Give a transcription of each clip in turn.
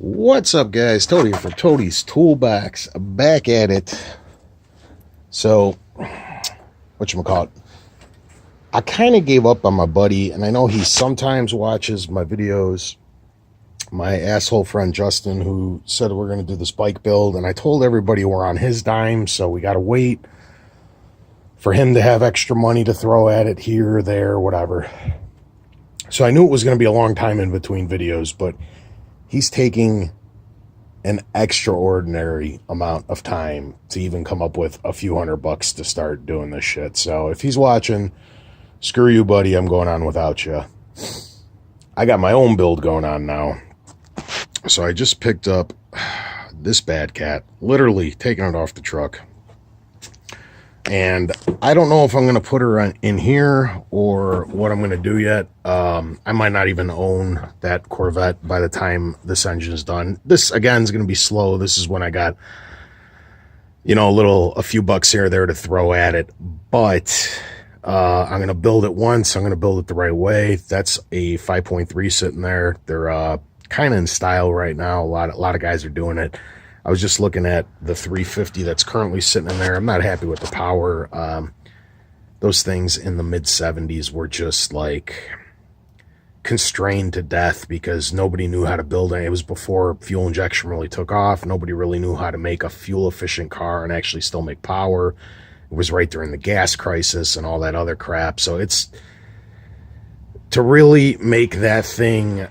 What's up, guys? Tony from Tony's Toolbox, back at it. So, whatchamacallit, I kind of gave up on my buddy, and I know he sometimes watches my videos. My asshole friend Justin, who said we're going to do this bike build, and I told everybody we're on his dime, so we got to wait for him to have extra money to throw at it here, there, whatever. So I knew it was going to be a long time in between videos, but he's taking an extraordinary amount of time to even come up with a few $100 to start doing this shit. So if he's watching, screw you, buddy. I'm going on without you. I got my own build going on now. So I just picked up this bad cat, literally taking it off the truck. And I don't know if I'm going to put her in here or what I'm going to do yet. I might not even own that Corvette by the time this engine is done. This, again, is going to be slow. This is when I got, a few bucks here or there to throw at it. But I'm going to build it once. I'm going to build it the right way. That's a 5.3 sitting there. They're kind of in style right now. A lot of guys are doing it. I was just looking at the 350 that's currently sitting in there. I'm not happy with the power. Those things in the mid 70s were just like constrained to death because nobody knew how to build it. It was before fuel injection really took off. Nobody really knew how to make a fuel efficient car and actually still make power. It was right during the gas crisis and all that other crap. So it's to really make that thing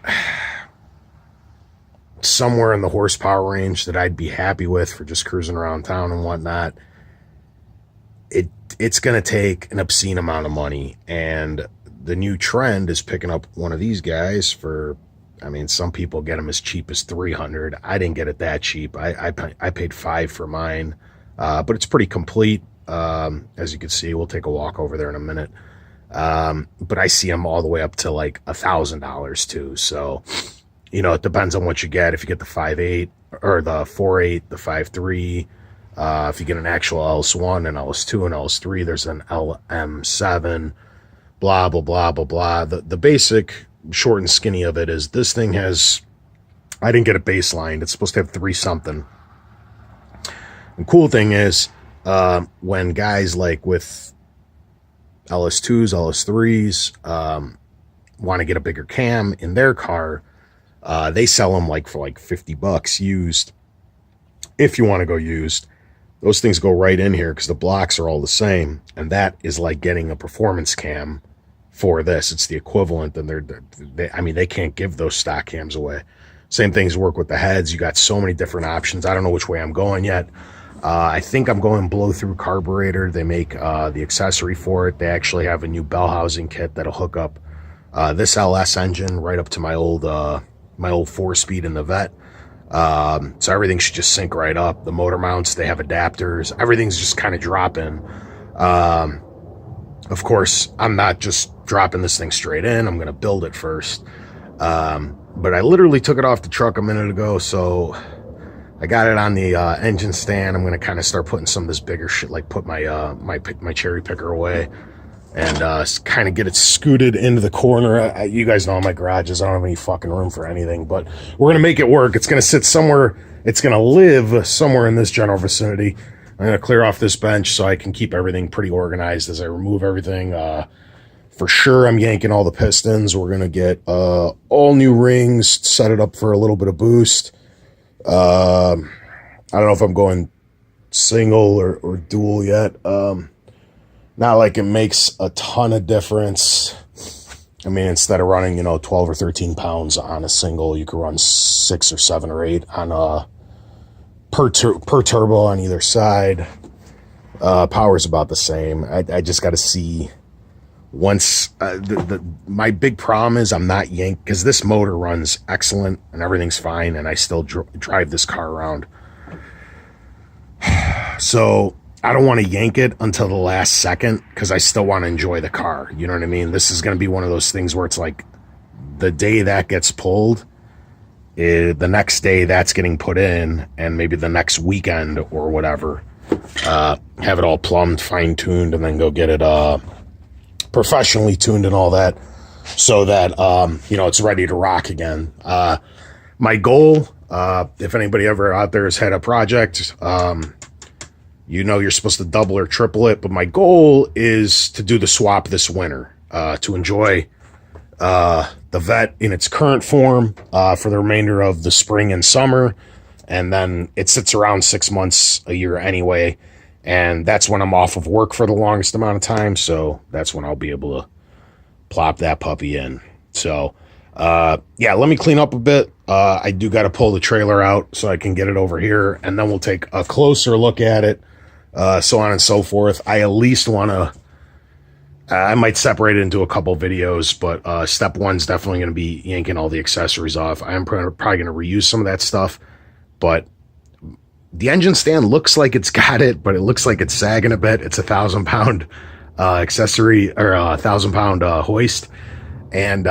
somewhere in the horsepower range that I'd be happy with for just cruising around town and whatnot. It's going to take an obscene amount of money, and the new trend is picking up one of these guys for, some people get them as cheap as $300. I didn't get it that cheap. I paid $5 for mine, but it's pretty complete. As you can see, we'll take a walk over there in a minute. But I see them all the way up to like $1,000 too. So, it depends on what you get. If you get the 5.8 or the 4.8, the 5.3, if you get an actual LS1 and LS2 and LS3, there's an LM7, blah, blah, blah, blah, blah. The basic short and skinny of it is this thing has, I didn't get it baselined. It's supposed to have 3 something. The cool thing is, when guys like with LS2s, LS3s, want to get a bigger cam in their car, they sell them for $50 used. If you want to go used, those things go right in here because the blocks are all the same, and that is like getting a performance cam for this. It's the equivalent, and they can't give those stock cams away. Same things work with the heads. You got so many different options. I don't know which way I'm going yet. I think I'm going blow-through carburetor. They make the accessory for it. They actually have a new bell housing kit that'll hook up this LS engine right up to my old 4-speed in the Vet. So everything should just sync right up. The motor mounts, they have adapters. Everything's just kind of dropping. Of course, I'm not just dropping this thing straight in. I'm going to build it first. But I literally took it off the truck a minute ago, so I got it on the engine stand. I'm going to kind of start putting some of this bigger shit, like put my my cherry picker away and kind of get it scooted into the corner. You guys know my garages, I don't have any fucking room for anything, but we're going to make it work. It's going to sit somewhere. It's going to live somewhere in this general vicinity. I'm going to clear off this bench so I can keep everything pretty organized as I remove everything. For sure, I'm yanking all the pistons. We're going to get all new rings, set it up for a little bit of boost. I don't know if I'm going single or dual yet. Not like it makes a ton of difference. Instead of running, 12 or 13 pounds on a single, you could run 6 or 7 or 8 on a per turbo on either side. Power's about the same. I just got to see once. My big problem is I'm not yanked because this motor runs excellent and everything's fine, and I still drive this car around. So I don't want to yank it until the last second because I still want to enjoy the car. You know what I mean? This is going to be one of those things where it's like the day that gets pulled, the next day that's getting put in, and maybe the next weekend or whatever, have it all plumbed, fine-tuned, and then go get it professionally tuned and all that so that, it's ready to rock again. My goal If anybody ever out there has had a project, you know you're supposed to double or triple it, but my goal is to do the swap this winter, to enjoy the Vet in its current form for the remainder of the spring and summer, and then it sits around 6 months a year anyway, and that's when I'm off of work for the longest amount of time, so that's when I'll be able to plop that puppy in. So yeah, let me clean up a bit. I do got to pull the trailer out so I can get it over here, and then we'll take a closer look at it, so on and so forth. I at least want to, I might separate it into a couple videos, but step one's definitely going to be yanking all the accessories off. I'm probably going to reuse some of that stuff, but the engine stand looks like it's got it, but it looks like it's sagging a bit. It's a 1,000-pound accessory, or a 1,000-pound hoist, and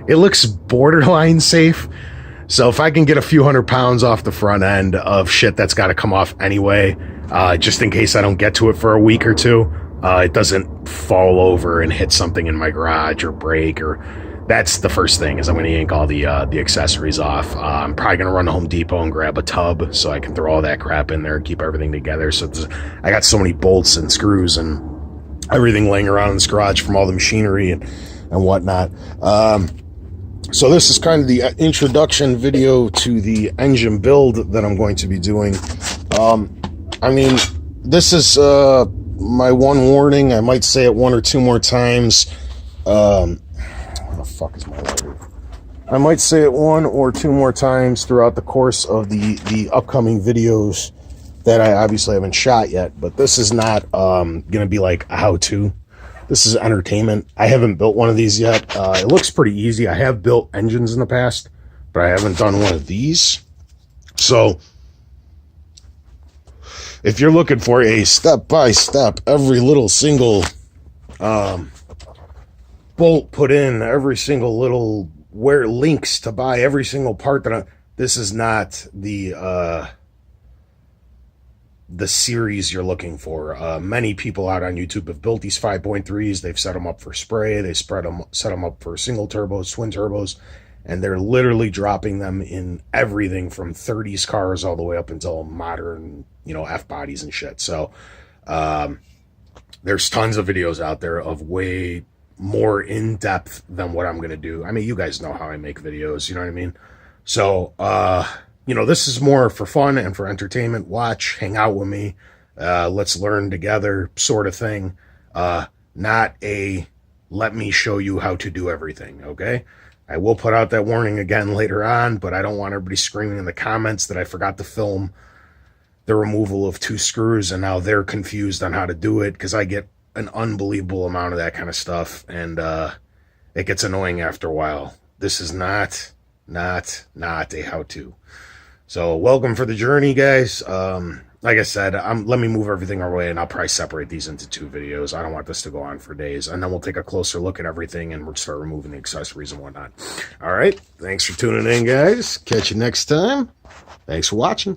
it looks borderline safe. So if I can get a few 100 pounds off the front end of shit that's got to come off anyway, just in case I don't get to it for a week or two, it doesn't fall over and hit something in my garage or break, or that's the first thing, is I'm going to yank all the accessories off. I'm probably going to run to Home Depot and grab a tub so I can throw all that crap in there and keep everything together. So I got so many bolts and screws and everything laying around in this garage from all the machinery and whatnot. So this is kind of the introduction video to the engine build that I'm going to be doing. I mean, this is my one warning. I might say it one or two more times. Where the fuck is my lighter? I might say it one or two more times throughout the course of the upcoming videos that I obviously haven't shot yet, but this is not going to be like a how-to. This is entertainment. I haven't built one of these yet. It looks pretty easy. I have built engines in the past, but I haven't done one of these. So if you're looking for a step-by-step, every little single bolt put in, every single little where links to buy, every single part this is not the series you're looking for. Many people out on YouTube have built these 5.3s. They've set them up for spray. They set them up for single turbos, twin turbos, and they're literally dropping them in everything from 30s cars all the way up until modern, F bodies and shit. So there's tons of videos out there of way more in depth than what I'm going to do. I mean, you guys know how I make videos, you know what I mean? So, this is more for fun and for entertainment. Watch, hang out with me. Let's learn together sort of thing. Not a let me show you how to do everything, okay? I will put out that warning again later on, but I don't want everybody screaming in the comments that I forgot to film the removal of 2 screws and now they're confused on how to do it, because I get an unbelievable amount of that kind of stuff, and it gets annoying after a while. This is not a how-to. So welcome for the journey, guys. Like I said, let me move everything our way, and I'll probably separate these into 2 videos. I don't want this to go on for days, and then we'll take a closer look at everything and we'll start removing the accessories and whatnot. All right, thanks for tuning in, guys. Catch you next time. Thanks for watching.